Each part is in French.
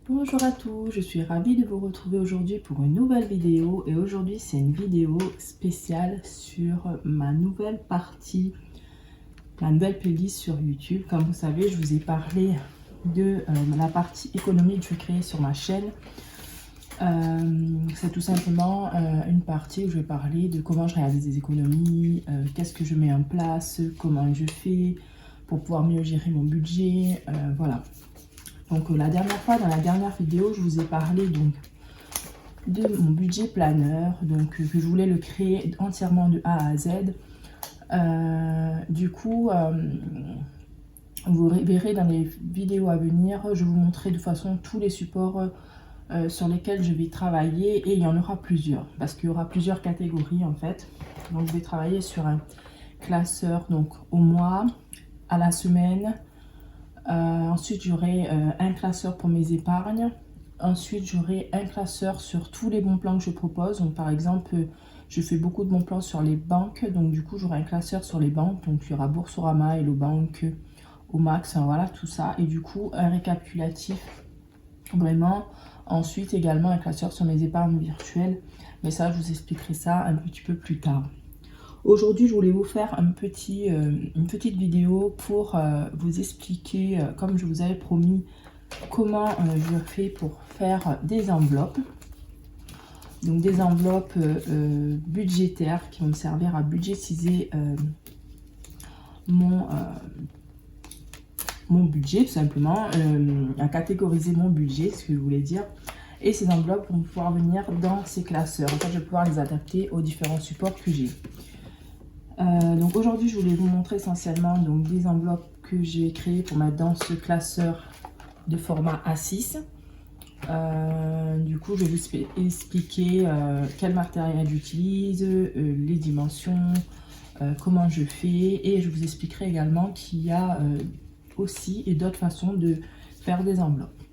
Bonjour à tous, je suis ravie de vous retrouver aujourd'hui pour une nouvelle vidéo et aujourd'hui c'est une vidéo spéciale sur ma nouvelle partie, ma nouvelle playlist sur YouTube. Comme vous savez, je vous ai parlé de la partie économie que je vais créer sur ma chaîne. C'est tout simplement une partie où je vais parler de comment je réalise des économies, qu'est-ce que je mets en place, comment je fais pour pouvoir mieux gérer mon budget, voilà. Donc la dernière fois, dans la dernière vidéo, je vous ai parlé donc de mon budget planeur, donc que je voulais le créer entièrement de A à Z. Vous verrez dans les vidéos à venir, je vous montrerai de toute façon tous les supports sur lesquels je vais travailler, et il y en aura plusieurs parce qu'il y aura plusieurs catégories en fait. Donc je vais travailler sur un classeur donc au mois, à la semaine. Ensuite, j'aurai un classeur pour mes épargnes. Ensuite, j'aurai un classeur sur tous les bons plans que je propose. Donc, par exemple, je fais beaucoup de bons plans sur les banques. Donc, du coup, j'aurai un classeur sur les banques. Donc, il y aura Boursorama, Hello Bank, Omax, hein, voilà, tout ça. Et du coup, un récapitulatif, vraiment. Ensuite, également, un classeur sur mes épargnes virtuelles. Mais ça, je vous expliquerai ça un petit peu plus tard. Aujourd'hui, je voulais vous faire une petite vidéo pour vous expliquer, comme je vous avais promis, comment je fais pour faire des enveloppes. Donc des enveloppes budgétaires qui vont me servir à budgétiser mon budget, tout simplement, à catégoriser mon budget, ce que je voulais dire. Et ces enveloppes vont pouvoir venir dans ces classeurs. En fait, je vais pouvoir les adapter aux différents supports que j'ai. Donc aujourd'hui, je voulais vous montrer essentiellement donc, des enveloppes que j'ai créées pour mettre dans ce classeur de format A6. Du coup, je vais vous expliquer quel matériel j'utilise, les dimensions, comment je fais, et je vous expliquerai également qu'il y a aussi et d'autres façons de faire des enveloppes.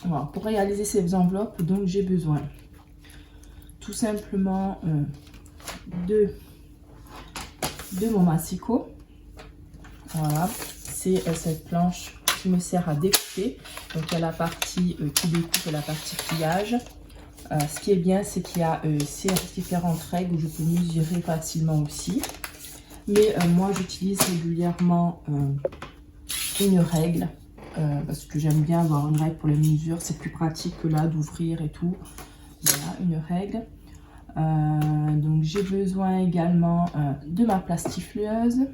Voilà, pour réaliser ces enveloppes, donc j'ai besoin tout simplement de mon massicot. Voilà, c'est cette planche qui me sert à découper. Donc il y a la partie qui découpe et la partie pliage. Ce qui est bien, c'est qu'il y a ces différentes règles où je peux mesurer facilement aussi. Mais moi j'utilise régulièrement une règle parce que j'aime bien avoir une règle pour les mesures. C'est plus pratique que là d'ouvrir et tout. Voilà, une règle. Donc j'ai besoin également de ma plastifleuse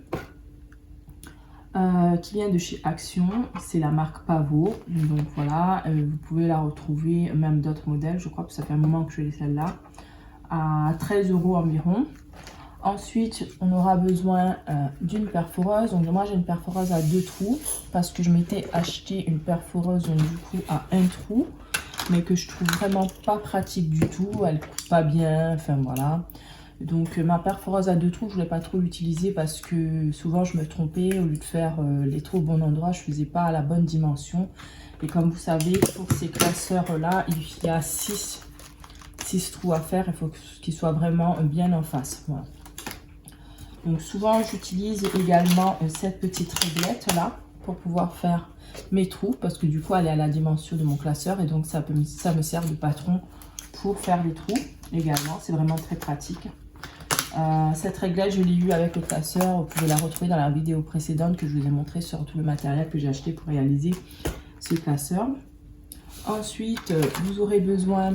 qui vient de chez Action, c'est la marque Pavo. Donc voilà, vous pouvez la retrouver, même d'autres modèles, je crois que ça fait un moment que je l'ai celle-là, à 13 € environ. Ensuite, on aura besoin d'une perforeuse. Donc moi j'ai une perforeuse à 2 trous parce que je m'étais acheté une perforeuse donc, du coup à 1 trou, mais que je trouve vraiment pas pratique du tout, elle coupe pas bien, enfin voilà. Donc ma perforeuse à 2 trous, je voulais pas trop l'utiliser parce que souvent je me trompais, au lieu de faire les trous au bon endroit, je faisais pas à la bonne dimension. Et comme vous savez, pour ces classeurs là, il y a 6 trous à faire, il faut qu'ils soient vraiment bien en face. Voilà. Donc souvent j'utilise également cette petite réglette là pour pouvoir faire mes trous, parce que du coup elle est à la dimension de mon classeur et donc ça me sert de patron pour faire les trous également. C'est vraiment très pratique. Cette réglette, je l'ai eue avec le classeur. Vous pouvez la retrouver dans la vidéo précédente que je vous ai montré sur tout le matériel que j'ai acheté pour réaliser ce classeur. Ensuite, vous aurez besoin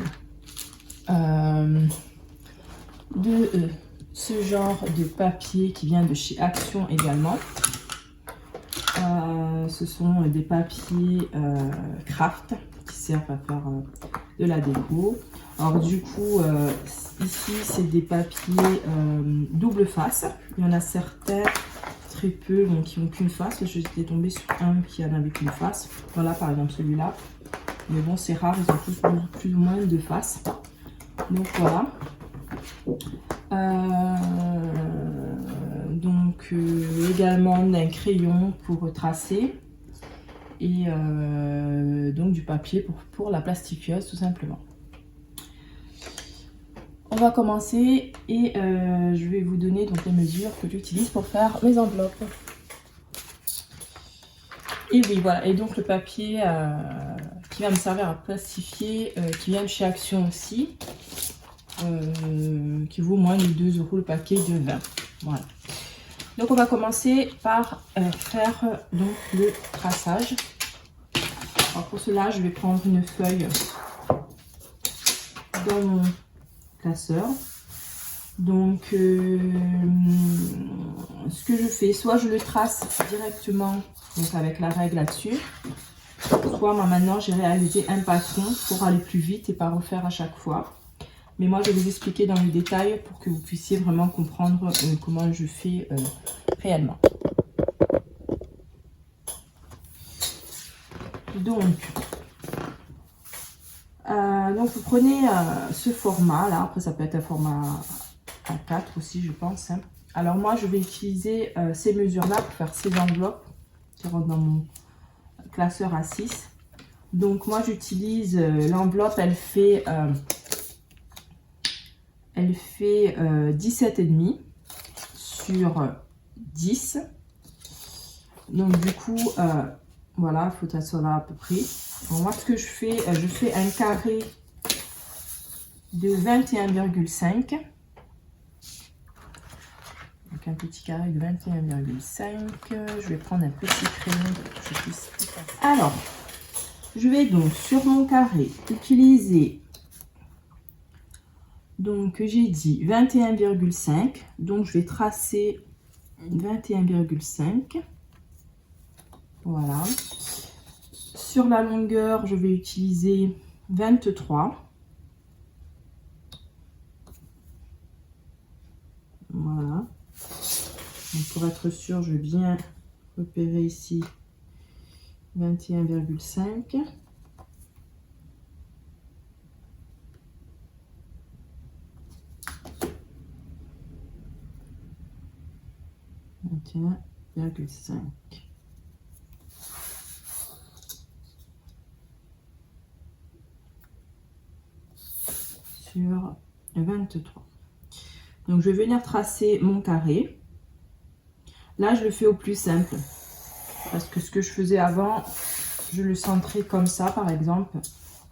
de ce genre de papier qui vient de chez Action également. Ce sont des papiers craft qui servent à faire de la déco. Alors du coup, ici c'est des papiers double face. Il y en a certains, très peu, donc qui n'ont qu'une face. J'étais tombée sur un qui en avait qu'une face. Voilà par exemple celui-là. Mais bon, c'est rare, ils ont tous plus ou moins deux faces. Donc voilà. Donc également un crayon pour tracer et donc du papier pour la plastifieuse tout simplement. On va commencer et je vais vous donner donc les mesures que j'utilise pour faire mes enveloppes. Et oui, voilà. Et donc le papier qui va me servir à plastifier, qui vient de chez Action aussi, qui vaut moins de 2 € le paquet de 20. Voilà. Donc on va commencer par faire donc le traçage. Alors pour cela, je vais prendre une feuille dans mon classeur. Donc ce que je fais, soit je le trace directement donc avec la règle là-dessus, soit moi maintenant j'ai réalisé un patron pour aller plus vite et pas refaire à chaque fois. Mais moi je vais vous expliquer dans le détail pour que vous puissiez vraiment comprendre comment je fais réellement. Donc vous prenez ce format là, après ça peut être un format A4 aussi je pense. Hein. Alors moi je vais utiliser ces mesures là pour faire ces enveloppes qui rentrent dans mon classeur A6. Donc moi j'utilise l'enveloppe, elle fait 17,5 sur 10. Donc du coup voilà, il faut être sur là à peu près. Donc, moi ce que je fais un carré de 21,5. Donc un petit carré de 21,5. Je vais prendre un petit crayon pour que je puisse. Alors, je vais donc sur mon carré utiliser, donc j'ai dit 21,5. Donc je vais tracer 21,5. Voilà. Sur la longueur, je vais utiliser 23. Voilà. Donc pour être sûr, je vais bien repérer ici 21,5. Sur 23. Donc je vais venir tracer mon carré. Là je le fais au plus simple parce que ce que je faisais avant, je le centrais comme ça par exemple,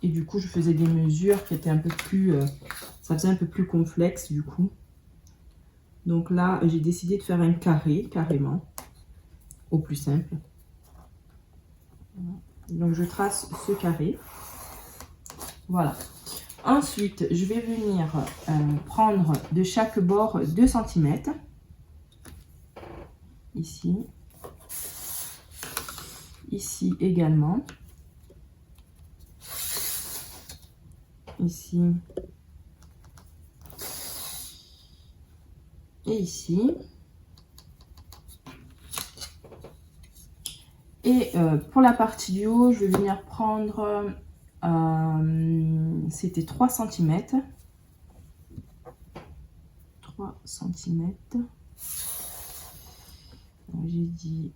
et du coup je faisais des mesures qui étaient un peu plus ça faisait un peu plus complexe du coup. Donc là j'ai décidé de faire un carré carrément au plus simple. Donc je trace ce carré. Voilà. Ensuite, je vais venir prendre de chaque bord 2 cm. Ici. Ici également. Ici. Et ici. Et pour la partie du haut, je vais venir prendre... c'était 3 cm. 3 cm. J'ai dit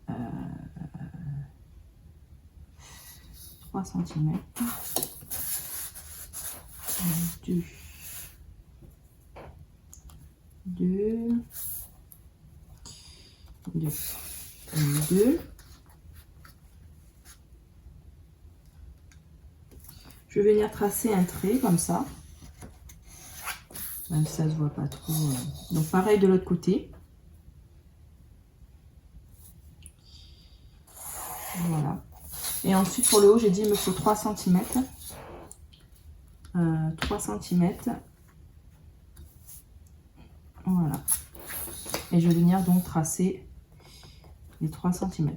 3 cm. 2. 2. 2. 2. Je vais venir tracer un trait comme ça. Même si ça ne se voit pas trop. Donc pareil de l'autre côté. Voilà. Et ensuite pour le haut, j'ai dit il me faut 3 cm. 3 cm. Voilà. Et je vais venir donc tracer les 3 cm.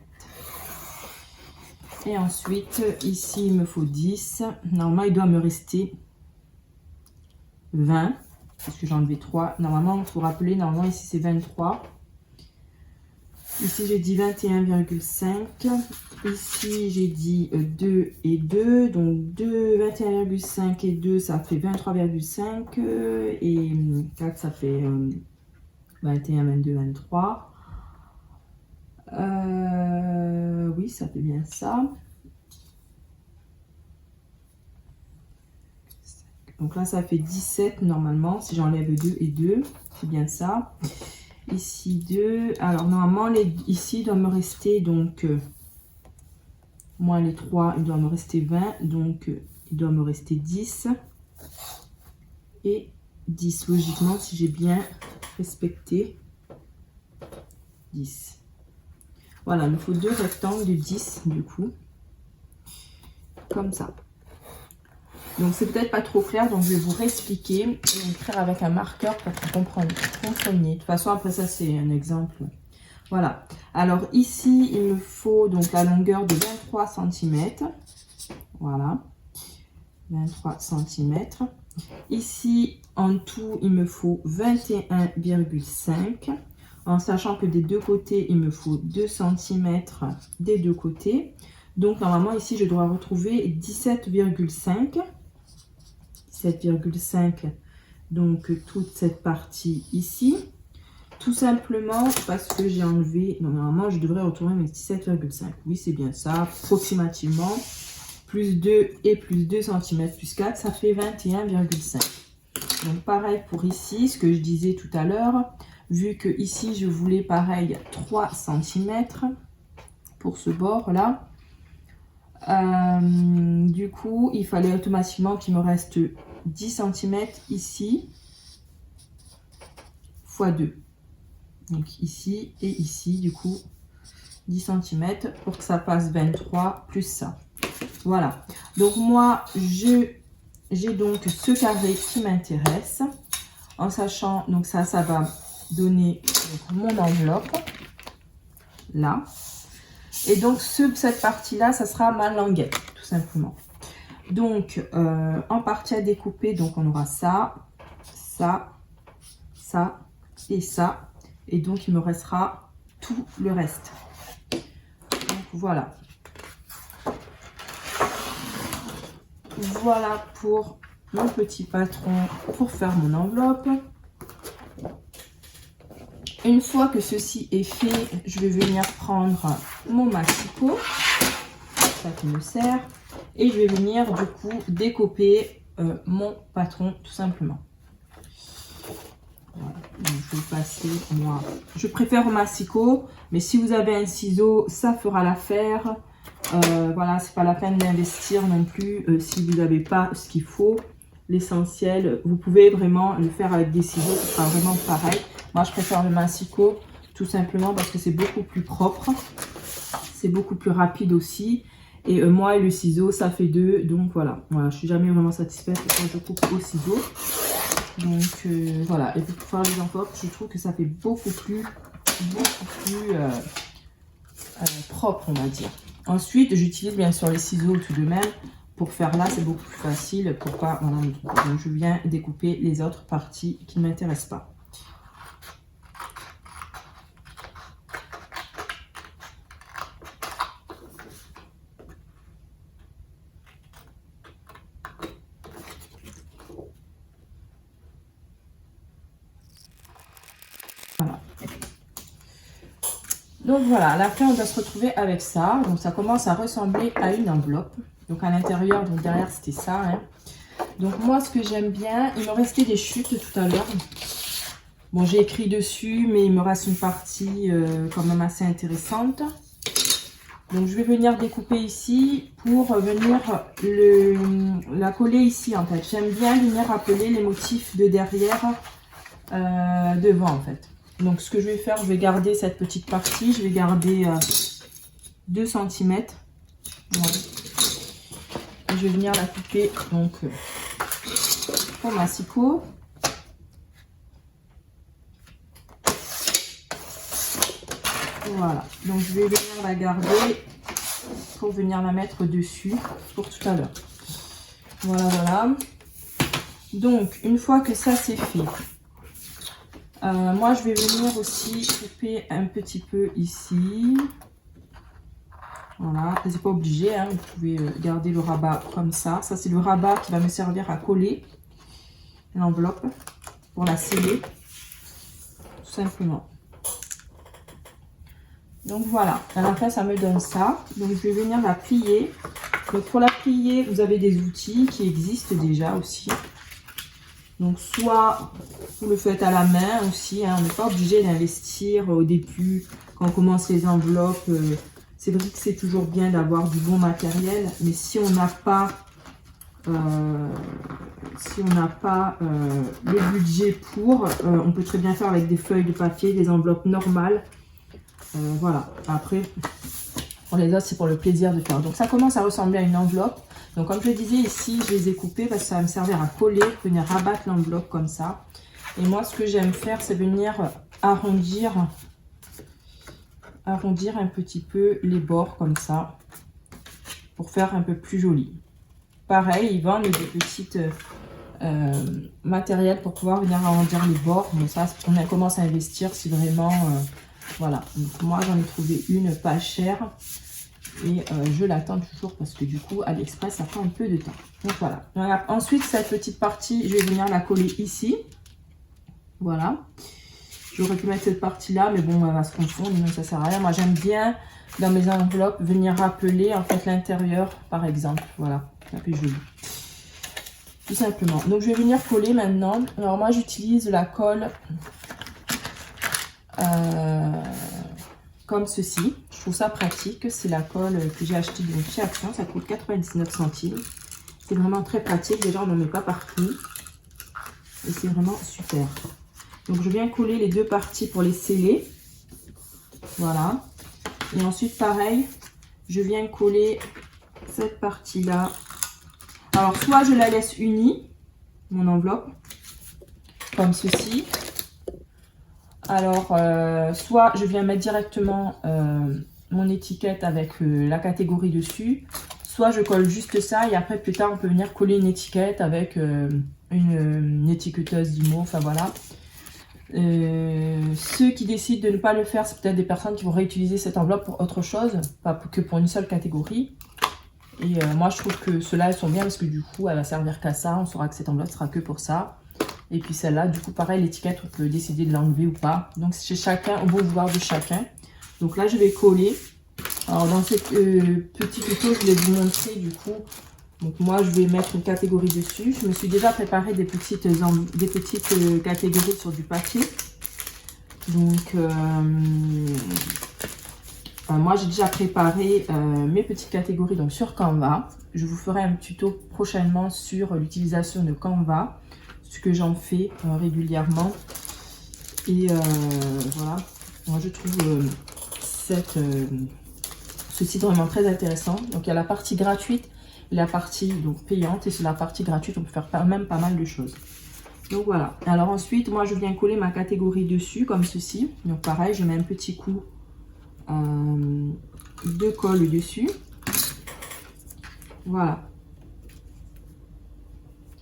Et ensuite, ici, il me faut 10. Normalement, il doit me rester 20. Parce que j'ai enlevé 3. Normalement, il faut rappeler, normalement, ici, c'est 23. Ici, j'ai dit 21,5. Ici, j'ai dit 2 et 2. Donc, 2, 21,5 et 2, ça fait 23,5. Et 4, ça fait 21, 22, 23. Oui, ça fait bien ça. Donc là, ça fait 17 normalement. Si j'enlève 2 et 2, c'est bien ça. Ici 2. Alors normalement, ici, il doit me rester donc moins les 3, il doit me rester 20. Donc, il doit me rester 10. Et 10, logiquement, si j'ai bien respecté. 10. Voilà, il me faut 2 rectangles de 10, du coup. Comme ça. Donc, c'est peut-être pas trop clair, donc je vais vous réexpliquer et écrire avec un marqueur pour que vous compreniez. De toute façon, après ça, c'est un exemple. Voilà. Alors, ici, il me faut donc la longueur de 23 cm. Voilà. 23 cm. Ici, en tout, il me faut 21,5. En sachant que des deux côtés, il me faut 2 cm des deux côtés. Donc, normalement, ici, je dois retrouver 17,5. 17,5. Donc, toute cette partie ici. Tout simplement parce que j'ai enlevé... Non, normalement, je devrais retrouver mes 17,5. Oui, c'est bien ça. Approximativement. Plus 2 et plus 2 cm plus 4, ça fait 21,5. Donc, pareil pour ici, ce que je disais tout à l'heure. Vu que ici, je voulais pareil 3 cm pour ce bord-là. Du coup, il fallait automatiquement qu'il me reste 10 cm ici fois 2. Donc ici et ici, du coup, 10 cm pour que ça fasse 23 plus ça. Voilà. Donc moi, j'ai donc ce carré qui m'intéresse. En sachant, donc ça va donner donc, mon enveloppe. Là. Et donc, cette partie-là, ça sera ma languette, tout simplement. Donc, en partie à découper, donc on aura ça, ça, ça et ça. Et donc, il me restera tout le reste. Donc, voilà. Voilà pour mon petit patron pour faire mon enveloppe. Une fois que ceci est fait, je vais venir prendre mon massicot, ça qui me sert, et je vais venir du coup découper mon patron tout simplement. Voilà. Donc, je vais le passer, moi. Je préfère au massicot, mais si vous avez un ciseau, ça fera l'affaire. Voilà, c'est pas la peine d'investir non plus si vous n'avez pas ce qu'il faut. L'essentiel, vous pouvez vraiment le faire avec des ciseaux, ce sera vraiment pareil. Moi, je préfère le massicot tout simplement parce que c'est beaucoup plus propre. C'est beaucoup plus rapide aussi. Et moi et le ciseau, ça fait 2. Donc voilà, je suis jamais vraiment satisfaite quand je coupe au ciseau. Donc voilà, et pour faire les enveloppes, je trouve que ça fait beaucoup plus propre, on va dire. Ensuite, j'utilise bien sûr les ciseaux tout de même. Pour faire là, c'est beaucoup plus facile. Pourquoi voilà, donc je viens découper les autres parties qui ne m'intéressent pas. Voilà. Donc voilà, à la fin, on va se retrouver avec ça. Donc ça commence à ressembler à une enveloppe. Donc à l'intérieur, donc derrière, c'était ça. Hein. Donc moi, ce que j'aime bien, il me restait des chutes tout à l'heure. Bon, j'ai écrit dessus, mais il me reste une partie quand même assez intéressante. Donc je vais venir découper ici pour venir la coller ici en fait. J'aime bien venir appeler les motifs de derrière devant en fait. Donc ce que je vais faire, je vais garder cette petite partie. Je vais garder 2 cm. Voilà. Je vais venir la couper donc au massicot. Voilà, donc je vais venir la garder pour venir la mettre dessus pour tout à l'heure. Voilà, voilà. Donc une fois que ça c'est fait, moi je vais venir aussi couper un petit peu ici. Voilà, c'est pas obligé, hein, vous pouvez garder le rabat comme ça. Ça, c'est le rabat qui va me servir à coller l'enveloppe pour la sceller, tout simplement. Donc voilà, à la fin, ça me donne ça. Donc je vais venir la plier. Donc pour la plier, vous avez des outils qui existent déjà aussi. Donc soit vous le faites à la main aussi, hein, on n'est pas obligé d'investir au début quand on commence les enveloppes. C'est vrai que c'est toujours bien d'avoir du bon matériel, mais si on n'a pas, le budget pour, on peut très bien faire avec des feuilles de papier, des enveloppes normales. Voilà, après, pour les autres, c'est pour le plaisir de faire. Donc ça commence à ressembler à une enveloppe. Donc comme je le disais ici, je les ai coupés parce que ça va me servir à coller, venir rabattre l'enveloppe comme ça. Et moi, ce que j'aime faire, c'est venir arrondir un petit peu les bords comme ça pour faire un peu plus joli. Pareil, ils vendent des petites matériels pour pouvoir venir arrondir les bords. Mais ça, on commence à investir si vraiment... voilà. Donc, moi, j'en ai trouvé une pas chère. Et je l'attends toujours parce que du coup, AliExpress, ça prend un peu de temps. Donc voilà. Ensuite, cette petite partie, je vais venir la coller ici. Voilà. J'aurais pu mettre cette partie-là, mais bon, elle va se confondre, donc ça sert à rien. Moi, j'aime bien, dans mes enveloppes, venir rappeler, en fait, l'intérieur, par exemple. Voilà, ça fait joli. Tout simplement. Donc, je vais venir coller maintenant. Alors, moi, j'utilise la colle comme ceci. Je trouve ça pratique. C'est la colle que j'ai achetée donc chez Action. Ça coûte 99 centimes. C'est vraiment très pratique. Déjà, on n'en met pas partout. Et c'est vraiment super. Donc, je viens coller les deux parties pour les sceller. Voilà. Et ensuite, pareil, je viens coller cette partie-là. Alors, soit je la laisse unie, mon enveloppe, comme ceci. Alors, soit je viens mettre directement mon étiquette avec la catégorie dessus. Soit je colle juste ça et après, plus tard, on peut venir coller une étiquette avec une étiqueteuse d'IMO. Enfin, voilà. Ceux qui décident de ne pas le faire, c'est peut-être des personnes qui vont réutiliser cette enveloppe pour autre chose, pas que pour une seule catégorie. Et moi, je trouve que ceux-là, elles sont bien parce que du coup, elle va servir qu'à ça. On saura que cette enveloppe sera que pour ça. Et puis celle-là, du coup, pareil, l'étiquette, on peut décider de l'enlever ou pas. Donc, c'est chez chacun, au bon vouloir de chacun. Donc là, je vais coller. Alors, dans ce petit tuto, je voulais vous montrer, du coup. Donc moi, je vais mettre une catégorie dessus. Je me suis déjà préparé des petites catégories sur du papier. Donc, moi, j'ai déjà préparé mes petites catégories donc sur Canva. Je vous ferai un tuto prochainement sur l'utilisation de Canva, ce que j'en fais régulièrement. Et voilà, moi, je trouve ce site vraiment très intéressant. Donc, il y a la partie gratuite. La partie donc payante et sur la partie gratuite, on peut faire même pas mal de choses. Donc voilà. Alors ensuite, moi je viens coller ma catégorie dessus comme ceci. Donc pareil, je mets un petit coup de colle dessus. Voilà.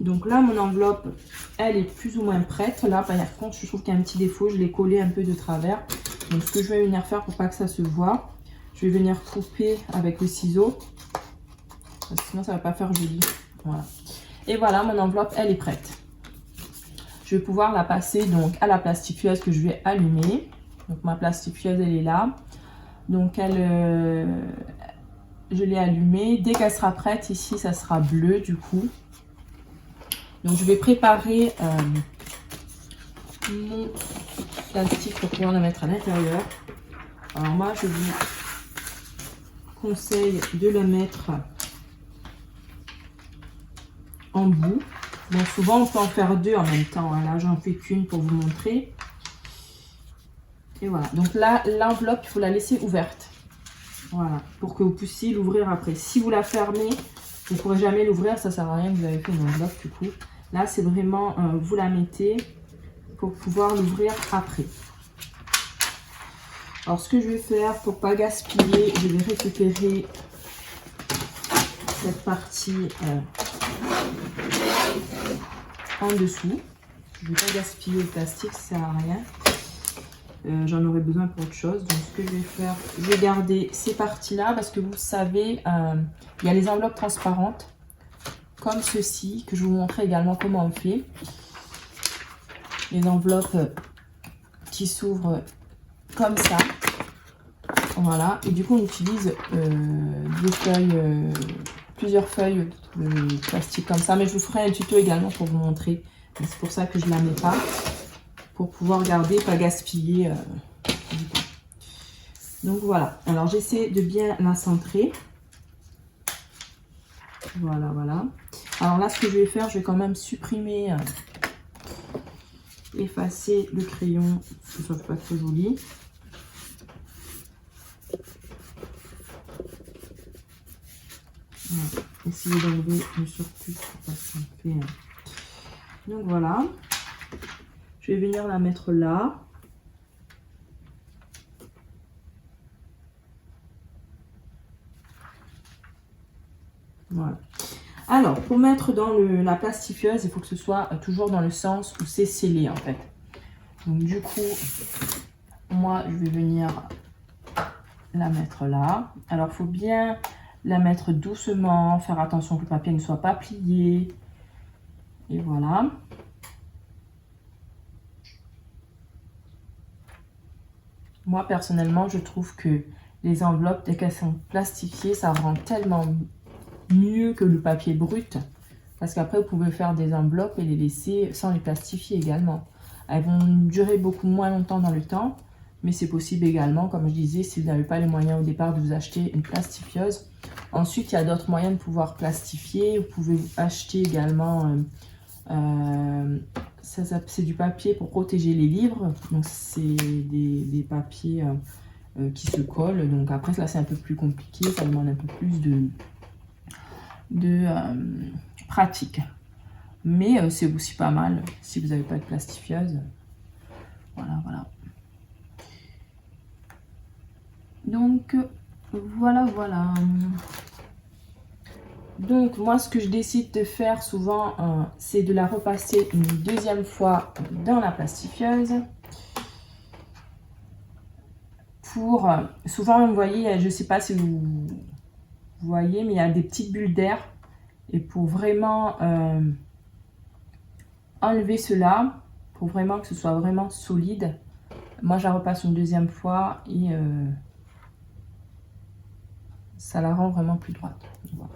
Donc là, mon enveloppe, elle est plus ou moins prête. Là, par contre, je trouve qu'il y a un petit défaut. Je l'ai collé un peu de travers. Donc ce que je vais venir faire pour pas que ça se voit, je vais venir couper avec le ciseau. Parce que sinon, ça ne va pas faire joli. Voilà. Et voilà, mon enveloppe, elle est prête. Je vais pouvoir la passer donc à la plastifieuse que je vais allumer. Donc, ma plastifieuse, elle est là. Donc, je l'ai allumée. Dès qu'elle sera prête, ici, ça sera bleu, du coup. Donc, je vais préparer mon plastique pour pouvoir la mettre à l'intérieur. Alors, moi, je vous conseille de le mettre en bout. Donc souvent on peut en faire deux en même temps, hein. Là j'en fais qu'une pour vous montrer. Et voilà, donc là l'enveloppe il faut la laisser ouverte, voilà, pour que vous puissiez l'ouvrir après. Si vous la fermez, vous ne pourrez jamais l'ouvrir, ça sert à rien que vous avez fait une enveloppe du coup. Là c'est vraiment vous la mettez pour pouvoir l'ouvrir après. Alors ce que je vais faire pour pas gaspiller, je vais récupérer cette partie en dessous. Je ne vais pas gaspiller le plastique, ça sert à rien. J'en aurai besoin pour autre chose. Donc ce que je vais faire, je vais garder ces parties là parce que vous savez, il y a les enveloppes transparentes comme ceci que je vous montrerai également comment on fait. Les enveloppes qui s'ouvrent comme ça. Voilà, et du coup on utilise des feuilles, plusieurs feuilles de plastique comme ça, mais je vous ferai un tuto également pour vous montrer. C'est pour ça que je ne la mets pas, pour pouvoir garder, pas gaspiller. Donc voilà, alors j'essaie de bien la centrer. Voilà, voilà. Alors là, ce que je vais faire, je vais quand même supprimer, effacer le crayon, que ce soit pas trop joli. Voilà. Essayer d'enlever le surplus parce que ça me fait... Donc voilà. Je vais venir la mettre là. Voilà. Alors, pour mettre dans la plastifieuse, il faut que ce soit toujours dans le sens où c'est scellé en fait. Donc du coup, moi je vais venir la mettre là. Alors, il faut bien la mettre doucement, faire attention que le papier ne soit pas plié. Et voilà. Moi, personnellement, je trouve que les enveloppes, dès qu'elles sont plastifiées, ça rend tellement mieux que le papier brut. Parce qu'après, vous pouvez faire des enveloppes et les laisser sans les plastifier également. Elles vont durer beaucoup moins longtemps dans le temps. Mais c'est possible également, comme je disais, si vous n'avez pas les moyens au départ de vous acheter une plastifieuse. Ensuite, il y a d'autres moyens de pouvoir plastifier. Vous pouvez acheter également... c'est du papier pour protéger les livres. Donc, c'est des papiers qui se collent. Donc, après, là, c'est un peu plus compliqué. Ça demande un peu plus de pratique. Mais c'est aussi pas mal si vous n'avez pas de plastifieuse. Voilà, voilà. Donc, voilà, voilà. Donc, moi, ce que je décide de faire souvent, c'est de la repasser une deuxième fois dans la plastifieuse. Pour, souvent, vous voyez, je ne sais pas si vous voyez, mais il y a des petites bulles d'air. Et pour vraiment enlever cela, pour vraiment que ce soit vraiment solide, moi, je la repasse une deuxième fois et ça la rend vraiment plus droite. Voilà.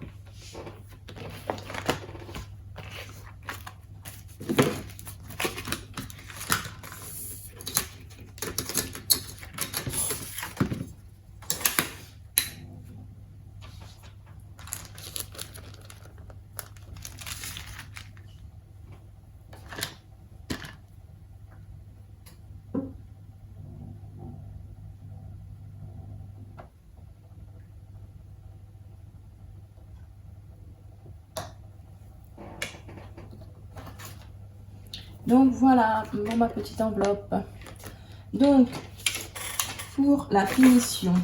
Donc voilà, bon, ma petite enveloppe. Donc, pour la finition,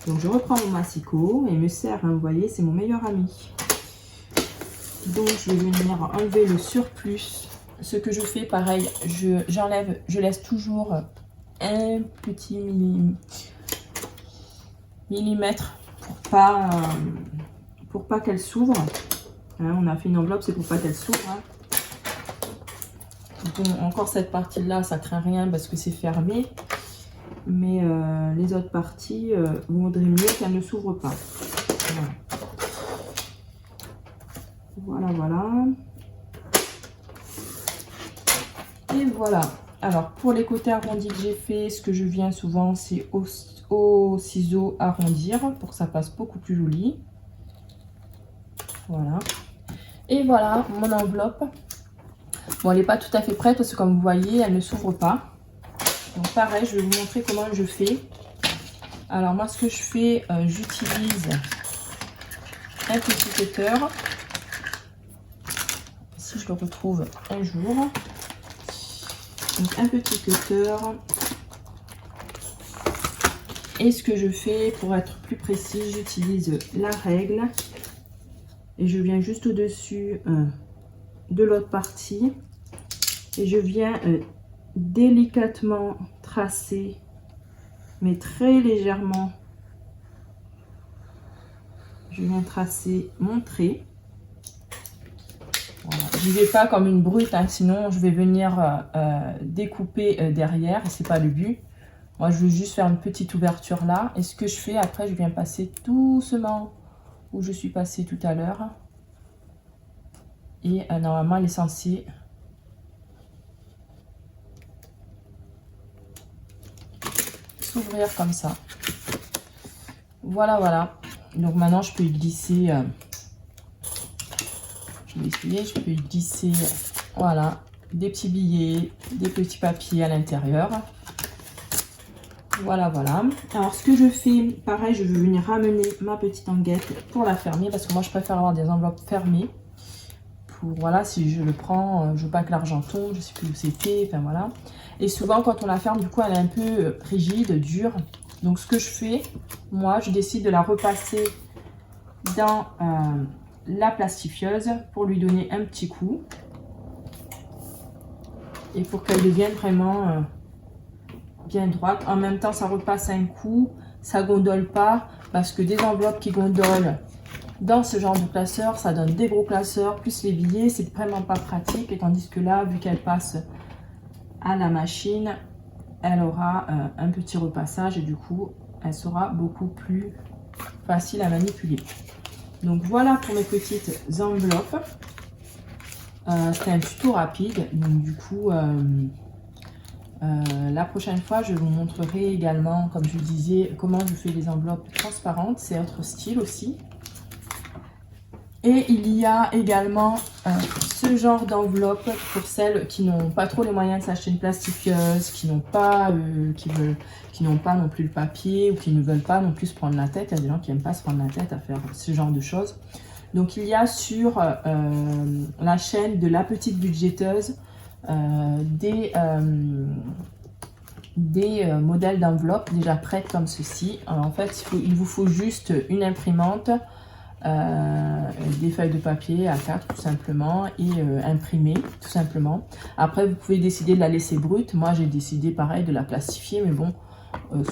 donc je reprends mon massicot et il me sert, hein, vous voyez, c'est mon meilleur ami. Donc, je vais venir enlever le surplus. Ce que je fais, pareil, j'enlève, je laisse toujours un petit millimètre pour pas qu'elle s'ouvre. Hein, on a fait une enveloppe, c'est pour pas qu'elle s'ouvre. Hein. Donc, encore cette partie-là, ça craint rien parce que c'est fermé. Mais les autres parties, vous vaudrait mieux qu'elles ne s'ouvrent pas. Voilà. Voilà, voilà. Et voilà. Alors, pour les côtés arrondis que j'ai fait, ce que je viens souvent, c'est au ciseau arrondir pour que ça passe beaucoup plus joli. Voilà. Et voilà mon enveloppe. Bon, elle n'est pas tout à fait prête parce que comme vous voyez, elle ne s'ouvre pas. Donc pareil, je vais vous montrer comment je fais. Alors moi, ce que je fais, j'utilise un petit cutter. Si je le retrouve un jour. Donc un petit cutter. Et ce que je fais, pour être plus précis, j'utilise la règle. Et je viens juste au-dessus de l'autre partie. Et je viens délicatement tracer, mais très légèrement. Je viens tracer mon trait. Voilà. Je ne vais pas comme une brute, hein, sinon je vais venir découper derrière et c'est pas le but. Moi, je veux juste faire une petite ouverture là. Et ce que je fais après, je viens passer doucement où je suis passée tout à l'heure. Et normalement, elle est censée s'ouvrir l'ouvrir comme ça. Voilà, voilà. Donc maintenant, je peux y glisser... je vais essayer, je peux y glisser, voilà, des petits billets, des petits papiers à l'intérieur. Voilà, voilà. Alors, ce que je fais, pareil, je vais venir ramener ma petite languette pour la fermer. Parce que moi, je préfère avoir des enveloppes fermées. Pour, voilà, si je le prends, je veux pas que l'argent tombe, je sais plus où c'était, enfin voilà. Et souvent, quand on la ferme, du coup, elle est un peu rigide, dure. Donc, ce que je fais, moi, je décide de la repasser dans la plastifieuse pour lui donner un petit coup. Et pour qu'elle devienne vraiment... bien droite. En même temps, ça repasse un coup, ça gondole pas, parce que des enveloppes qui gondolent dans ce genre de classeur, ça donne des gros classeurs, plus les billets, c'est vraiment pas pratique. Et tandis que là, vu qu'elle passe à la machine, elle aura un petit repassage et du coup, elle sera beaucoup plus facile à manipuler. Donc voilà pour mes petites enveloppes. C'était un tuto rapide, donc du coup... la prochaine fois, je vous montrerai également, comme je disais, comment je fais les enveloppes transparentes. C'est autre style aussi. Et il y a également ce genre d'enveloppe pour celles qui n'ont pas trop les moyens de s'acheter une plastifieuse, qui n'ont pas, non plus le papier ou qui ne veulent pas non plus se prendre la tête. Il y a des gens qui n'aiment pas se prendre la tête à faire ce genre de choses. Donc il y a sur la chaîne de La Petite Budgéteuse des modèles d'enveloppes déjà prêtes comme ceci. Alors, en fait, il vous faut juste une imprimante, des feuilles de papier A4 tout simplement et imprimer tout simplement. Après, vous pouvez décider de la laisser brute. Moi, j'ai décidé pareil de la plastifier, mais bon,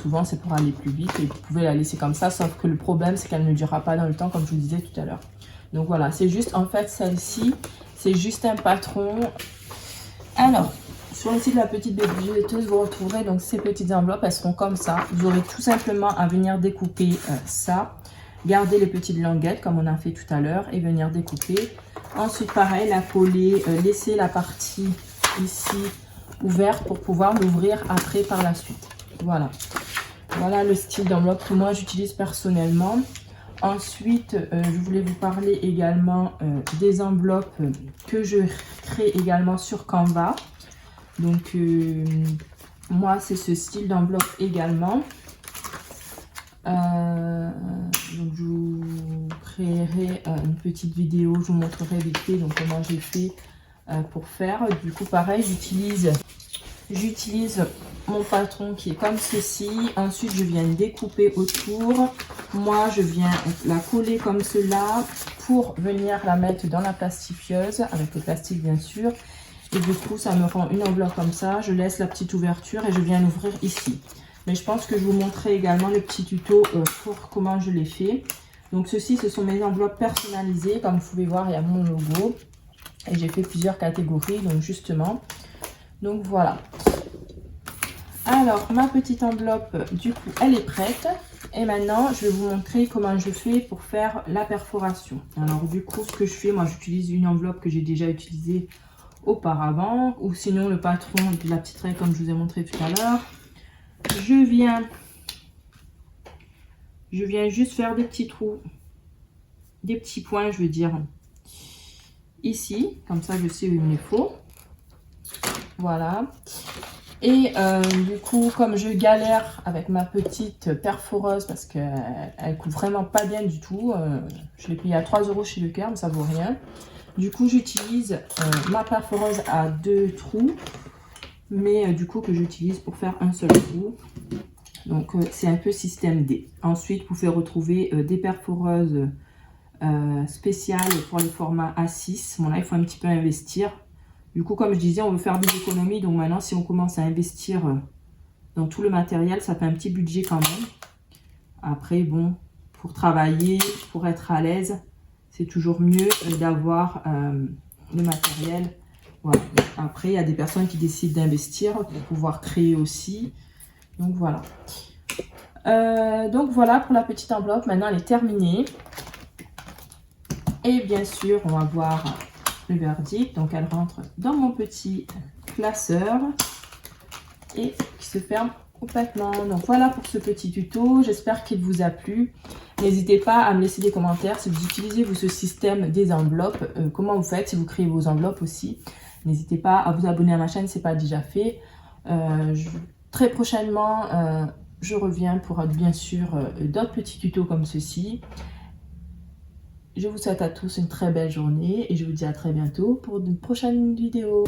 souvent c'est pour aller plus vite et vous pouvez la laisser comme ça, sauf que le problème c'est qu'elle ne durera pas dans le temps comme je vous disais tout à l'heure. Donc voilà, c'est juste en fait celle-ci, c'est juste un patron. Alors, sur le site de La Petite Budgéteuse, vous retrouverez donc ces petites enveloppes, elles seront comme ça. Vous aurez tout simplement à venir découper ça, garder les petites languettes comme on a fait tout à l'heure et venir découper. Ensuite, pareil, la coller, laisser la partie ici ouverte pour pouvoir l'ouvrir après par la suite. Voilà. Voilà le style d'enveloppe que moi j'utilise personnellement. Ensuite, je voulais vous parler également des enveloppes que je crée également sur Canva. Donc, moi, c'est ce style d'enveloppe également. Donc, je vous créerai une petite vidéo, je vous montrerai vite fait donc, comment j'ai fait pour faire. Du coup, pareil, j'utilise mon patron qui est comme ceci. Ensuite, je viens découper autour. Moi, je viens la coller comme cela pour venir la mettre dans la plastifieuse, avec le plastique bien sûr. Et du coup, ça me rend une enveloppe comme ça. Je laisse la petite ouverture et je viens l'ouvrir ici. Mais je pense que je vous montrerai également le petit tuto pour comment je l'ai fait. Donc, ceci, ce sont mes enveloppes personnalisées. Comme vous pouvez voir, il y a mon logo. Et j'ai fait plusieurs catégories, donc justement. Donc, voilà. Alors, ma petite enveloppe, du coup, elle est prête. Et maintenant, je vais vous montrer comment je fais pour faire la perforation. Alors, du coup, ce que je fais, moi, j'utilise une enveloppe que j'ai déjà utilisée auparavant. Ou sinon, le patron de la petite règle, comme je vous ai montré tout à l'heure. Je viens juste faire des petits trous, des petits points, je veux dire, ici. Comme ça, je sais où il me faut. Voilà. Et du coup, comme je galère avec ma petite perforeuse parce qu'elle coûte vraiment pas bien du tout, je l'ai payée à 3 € chez Leclerc, mais ça vaut rien. Du coup, j'utilise ma perforeuse à 2 trous, mais du coup que j'utilise pour faire un seul trou. Donc, c'est un peu système D. Ensuite, vous pouvez retrouver des perforeuses spéciales pour les formats A6. Bon, là, il faut un petit peu investir. Du coup, comme je disais, on veut faire des économies. Donc maintenant, si on commence à investir dans tout le matériel, ça fait un petit budget quand même. Après, bon, pour travailler, pour être à l'aise, c'est toujours mieux d'avoir le matériel. Voilà. Après, il y a des personnes qui décident d'investir pour pouvoir créer aussi. Donc voilà. Donc voilà pour la petite enveloppe. Maintenant, elle est terminée. Et bien sûr, on va voir le verdict. Donc, elle rentre dans mon petit classeur et qui se ferme Complètement. Donc voilà pour ce petit tuto, j'espère qu'il vous a plu. N'hésitez pas à me laisser des commentaires si vous utilisez vous ce système des enveloppes, comment vous faites, si vous créez vos enveloppes aussi. N'hésitez pas à vous abonner à ma chaîne si ce n'est pas déjà fait. Très prochainement, je reviens pour bien sûr d'autres petits tutos comme ceci. Je vous souhaite à tous une très belle journée et je vous dis à très bientôt pour une prochaine vidéo.